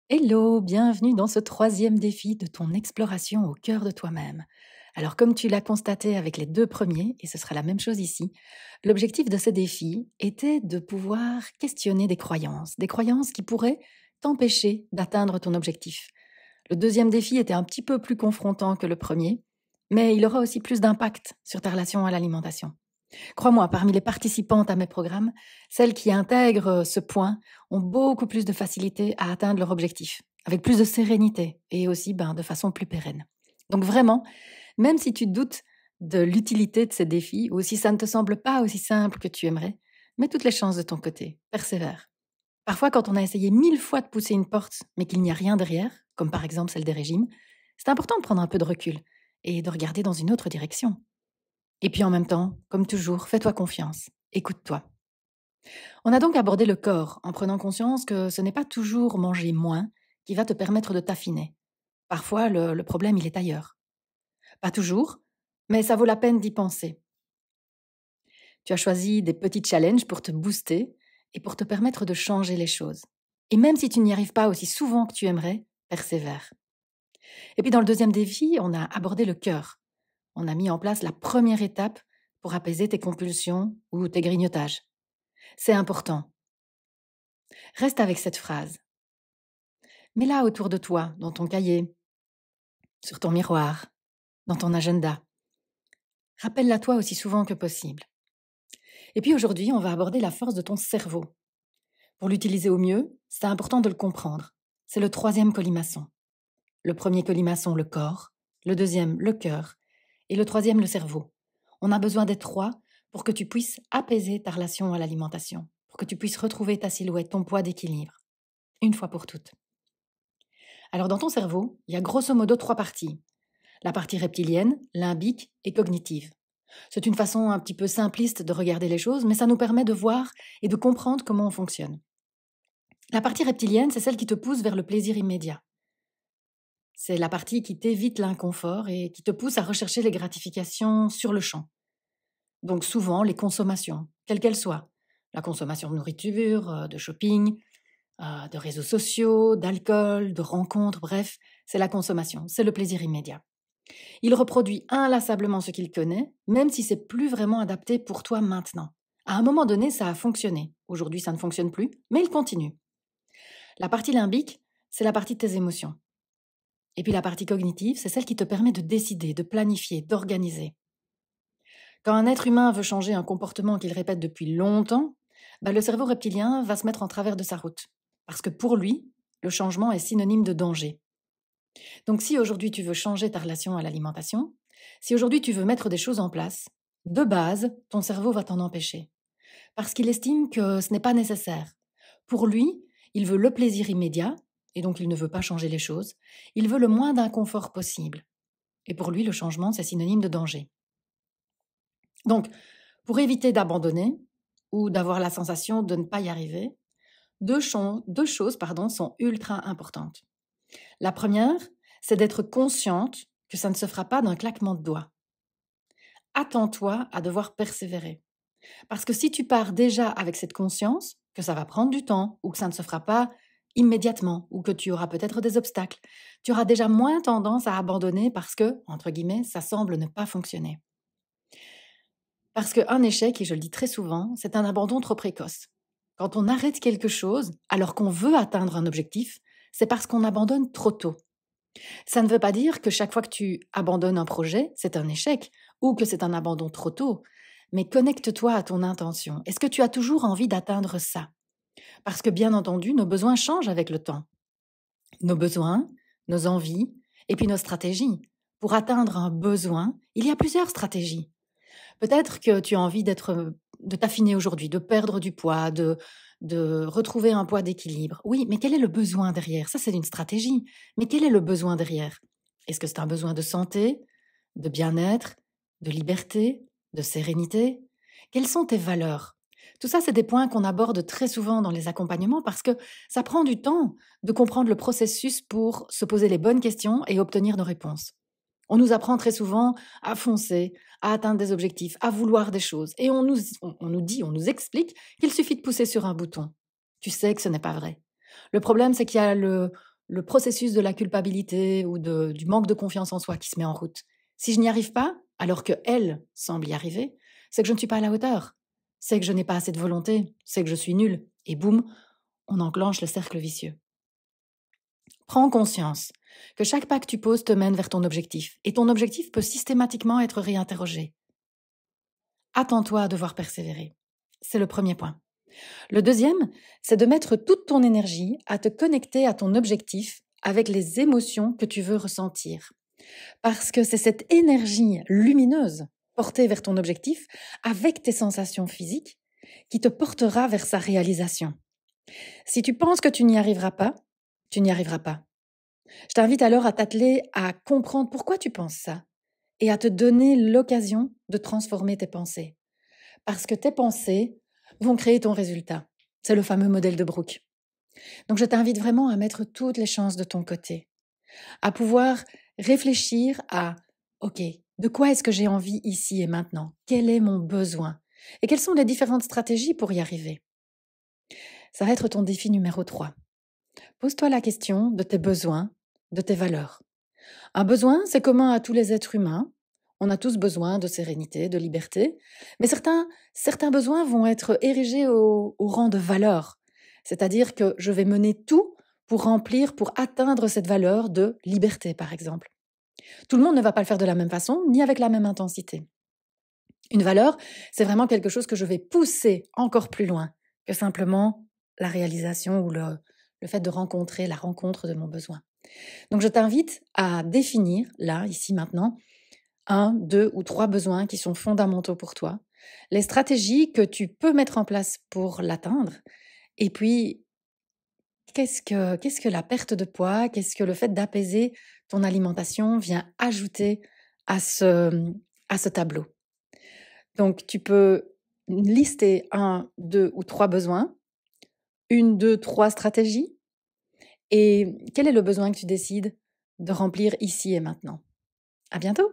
Hello, bienvenue dans ce troisième défi de ton exploration au cœur de toi-même. Alors comme tu l'as constaté avec les deux premiers, et ce sera la même chose ici, l'objectif de ce défi était de pouvoir questionner des croyances qui pourraient t'empêcher d'atteindre ton objectif. Le deuxième défi était un petit peu plus confrontant que le premier, mais il aura aussi plus d'impact sur ta relation à l'alimentation. Crois-moi, parmi les participantes à mes programmes, celles qui intègrent ce point ont beaucoup plus de facilité à atteindre leur objectif, avec plus de sérénité et aussi de façon plus pérenne. Donc vraiment, même si tu doutes de l'utilité de ces défis ou si ça ne te semble pas aussi simple que tu aimerais, mets toutes les chances de ton côté, persévère. Parfois, quand on a essayé 1000 fois de pousser une porte, mais qu'il n'y a rien derrière, comme par exemple celle des régimes, c'est important de prendre un peu de recul et de regarder dans une autre direction. Et puis en même temps, comme toujours, fais-toi confiance, écoute-toi. On a donc abordé le corps en prenant conscience que ce n'est pas toujours manger moins qui va te permettre de t'affiner. Parfois, le problème, il est ailleurs. Pas toujours, mais ça vaut la peine d'y penser. Tu as choisi des petits challenges pour te booster et pour te permettre de changer les choses. Et même si tu n'y arrives pas aussi souvent que tu aimerais, persévère. Et puis dans le deuxième défi, on a abordé le cœur. On a mis en place la première étape pour apaiser tes compulsions ou tes grignotages. C'est important. Reste avec cette phrase. Mets-la autour de toi, dans ton cahier, sur ton miroir, dans ton agenda. Rappelle-la toi aussi souvent que possible. Et puis aujourd'hui, on va aborder la force de ton cerveau. Pour l'utiliser au mieux, c'est important de le comprendre. C'est le troisième colimaçon. Le premier colimaçon, le corps. Le deuxième, le cœur. Et le troisième, le cerveau. On a besoin des trois pour que tu puisses apaiser ta relation à l'alimentation, pour que tu puisses retrouver ta silhouette, ton poids d'équilibre, une fois pour toutes. Alors dans ton cerveau, il y a grosso modo trois parties. La partie reptilienne, limbique et cognitive. C'est une façon un petit peu simpliste de regarder les choses, mais ça nous permet de voir et de comprendre comment on fonctionne. La partie reptilienne, c'est celle qui te pousse vers le plaisir immédiat. C'est la partie qui t'évite l'inconfort et qui te pousse à rechercher les gratifications sur le champ. Donc souvent les consommations, quelles qu'elles soient. La consommation de nourriture, de shopping, de réseaux sociaux, d'alcool, de rencontres, bref, c'est la consommation, c'est le plaisir immédiat. Il reproduit inlassablement ce qu'il connaît, même si c'est plus vraiment adapté pour toi maintenant. À un moment donné, ça a fonctionné. Aujourd'hui, ça ne fonctionne plus, mais il continue. La partie limbique, c'est la partie de tes émotions. Et puis la partie cognitive, c'est celle qui te permet de décider, de planifier, d'organiser. Quand un être humain veut changer un comportement qu'il répète depuis longtemps, le cerveau reptilien va se mettre en travers de sa route. Parce que pour lui, le changement est synonyme de danger. Donc si aujourd'hui tu veux changer ta relation à l'alimentation, si aujourd'hui tu veux mettre des choses en place, de base, ton cerveau va t'en empêcher. Parce qu'il estime que ce n'est pas nécessaire. Pour lui, il veut le plaisir immédiat, et donc il ne veut pas changer les choses. Il veut le moins d'inconfort possible. Et pour lui, le changement, c'est synonyme de danger. Donc, pour éviter d'abandonner ou d'avoir la sensation de ne pas y arriver, deux choses sont ultra importantes. La première, c'est d'être consciente que ça ne se fera pas d'un claquement de doigts. Attends-toi à devoir persévérer. Parce que si tu pars déjà avec cette conscience que ça va prendre du temps ou que ça ne se fera pas immédiatement ou que tu auras peut-être des obstacles, tu auras déjà moins tendance à abandonner parce que, entre guillemets, ça semble ne pas fonctionner. Parce qu'un échec, et je le dis très souvent, c'est un abandon trop précoce. Quand on arrête quelque chose alors qu'on veut atteindre un objectif, c'est parce qu'on abandonne trop tôt. Ça ne veut pas dire que chaque fois que tu abandonnes un projet, c'est un échec ou que c'est un abandon trop tôt. Mais connecte-toi à ton intention. Est-ce que tu as toujours envie d'atteindre ça? Parce que bien entendu, nos besoins changent avec le temps. Nos besoins, nos envies et puis nos stratégies. Pour atteindre un besoin, il y a plusieurs stratégies. Peut-être que tu as envie de t'affiner aujourd'hui, de perdre du poids, de retrouver un poids d'équilibre. Oui, mais quel est le besoin derrière? Ça, c'est une stratégie. Mais quel est le besoin derrière? Est-ce que c'est un besoin de santé, de bien-être, de liberté, de sérénité? Quelles sont tes valeurs? Tout ça, c'est des points qu'on aborde très souvent dans les accompagnements parce que ça prend du temps de comprendre le processus pour se poser les bonnes questions et obtenir nos réponses. On nous apprend très souvent à foncer, à atteindre des objectifs, à vouloir des choses. Et on nous explique qu'il suffit de pousser sur un bouton. Tu sais que ce n'est pas vrai. Le problème, c'est qu'il y a le processus de la culpabilité ou du manque de confiance en soi qui se met en route. Si je n'y arrive pas, alors que elle semble y arriver, c'est que je ne suis pas à la hauteur. C'est que je n'ai pas assez de volonté. C'est que je suis nulle. Et boum, on enclenche le cercle vicieux. Prends conscience que chaque pas que tu poses te mène vers ton objectif. Et ton objectif peut systématiquement être réinterrogé. Attends-toi à devoir persévérer. C'est le premier point. Le deuxième, c'est de mettre toute ton énergie à te connecter à ton objectif avec les émotions que tu veux ressentir. Parce que c'est cette énergie lumineuse portée vers ton objectif avec tes sensations physiques qui te portera vers sa réalisation. Si tu penses que tu n'y arriveras pas, tu n'y arriveras pas. Je t'invite alors à t'atteler à comprendre pourquoi tu penses ça et à te donner l'occasion de transformer tes pensées. Parce que tes pensées vont créer ton résultat. C'est le fameux modèle de Brooke. Donc je t'invite vraiment à mettre toutes les chances de ton côté, à pouvoir réfléchir à OK, de quoi est-ce que j'ai envie ici et maintenant? Quel est mon besoin? Et quelles sont les différentes stratégies pour y arriver? Ça va être ton défi numéro 3. Pose-toi la question de tes besoins, de tes valeurs. Un besoin, c'est commun à tous les êtres humains. On a tous besoin de sérénité, de liberté. Mais certains besoins vont être érigés au rang de valeur. C'est-à-dire que je vais mener tout pour remplir, pour atteindre cette valeur de liberté, par exemple. Tout le monde ne va pas le faire de la même façon, ni avec la même intensité. Une valeur, c'est vraiment quelque chose que je vais pousser encore plus loin que simplement la réalisation ou le fait de rencontrer la rencontre de mon besoin. Donc je t'invite à définir, là, ici, maintenant, 1, 2 ou 3 besoins qui sont fondamentaux pour toi, les stratégies que tu peux mettre en place pour l'atteindre, et puis qu'est-ce que la perte de poids, qu'est-ce que le fait d'apaiser ton alimentation vient ajouter à ce tableau. Donc tu peux lister 1, 2 ou 3 besoins, 1, 2, 3 stratégies, et quel est le besoin que tu décides de remplir ici et maintenant? À bientôt!